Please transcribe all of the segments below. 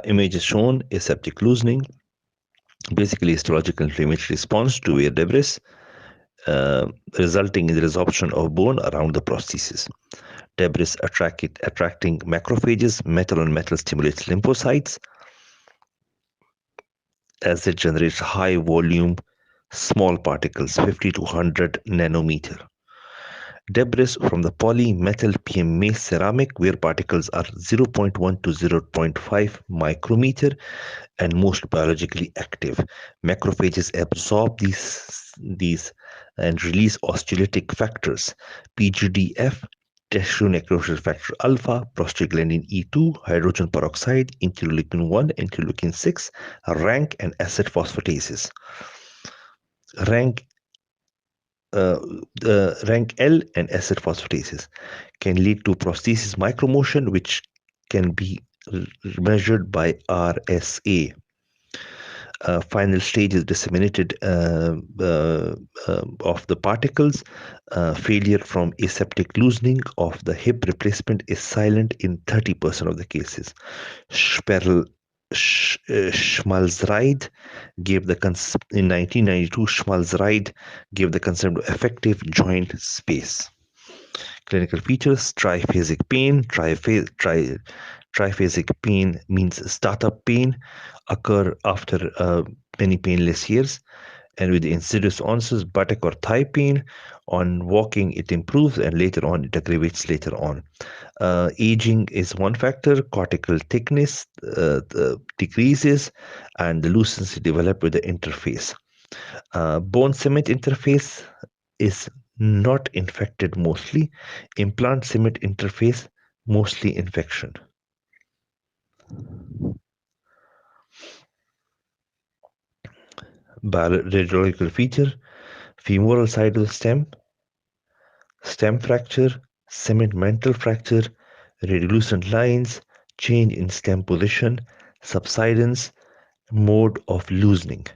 Image is shown, aseptic loosening, basically histological inflammatory response to wear debris, resulting in the resorption of bone around the prosthesis. Debris attracting macrophages, metal on metal stimulates lymphocytes as it generates high volume small particles, 50 to 100 nanometer. Debris from the polymetal PMMA ceramic, where particles are 0.1 to 0.5 micrometer and most biologically active. Macrophages absorb these and release osteolytic factors, PGDF, tissue necrosis factor alpha, prostaglandin E2, hydrogen peroxide, interleukin 1, interleukin 6, rank and acid phosphatases. Rank L and acid phosphatases can lead to prosthesis micromotion, which can be measured by RSA. Final stage is disseminated of the particles. Failure from aseptic loosening of the hip replacement is silent in 30% of the cases. Schmalzried gave the in 1992. Schmalzried gave the concept of effective joint space. Clinical features: triphasic pain. Triphasic pain means startup pain, occur after many painless years, and with the insidious onset, buttock or thigh pain. On walking, it improves, and later on, it aggravates later on. Aging is one factor. Cortical thickness decreases, and the lucency develops with the interface. Bone cement interface is not infected mostly. Implant cement interface, mostly infection. Radiological feature: femoral side of the stem fracture, cement mantle fracture, radiolucent lines, change in stem position, subsidence, mode of loosening.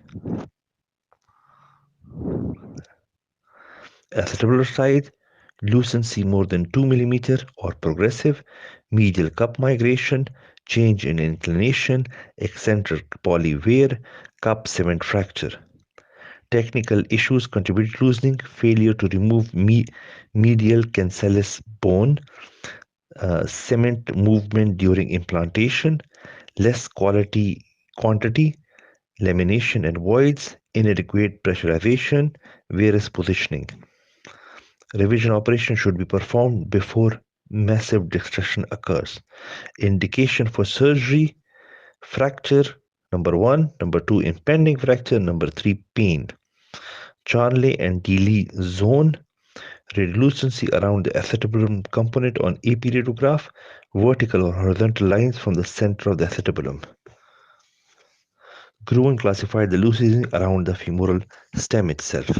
Acetabular side, lucency more than 2 mm or progressive, medial cup migration, change in inclination, eccentric poly wear, cup cement fracture. Technical issues contribute to loosening: failure to remove medial cancellous bone, cement movement during implantation, less quantity, lamination and voids, inadequate pressurization, varus positioning. Revision operation should be performed before massive destruction occurs. Indication for surgery: fracture, number 1, number 2, impending fracture, number 3, pain. Charnley and Deely zone, radiolucency around the acetabulum component on AP radiograph, vertical or horizontal lines from the center of the acetabulum. Gruen classified the loosening around the femoral stem itself.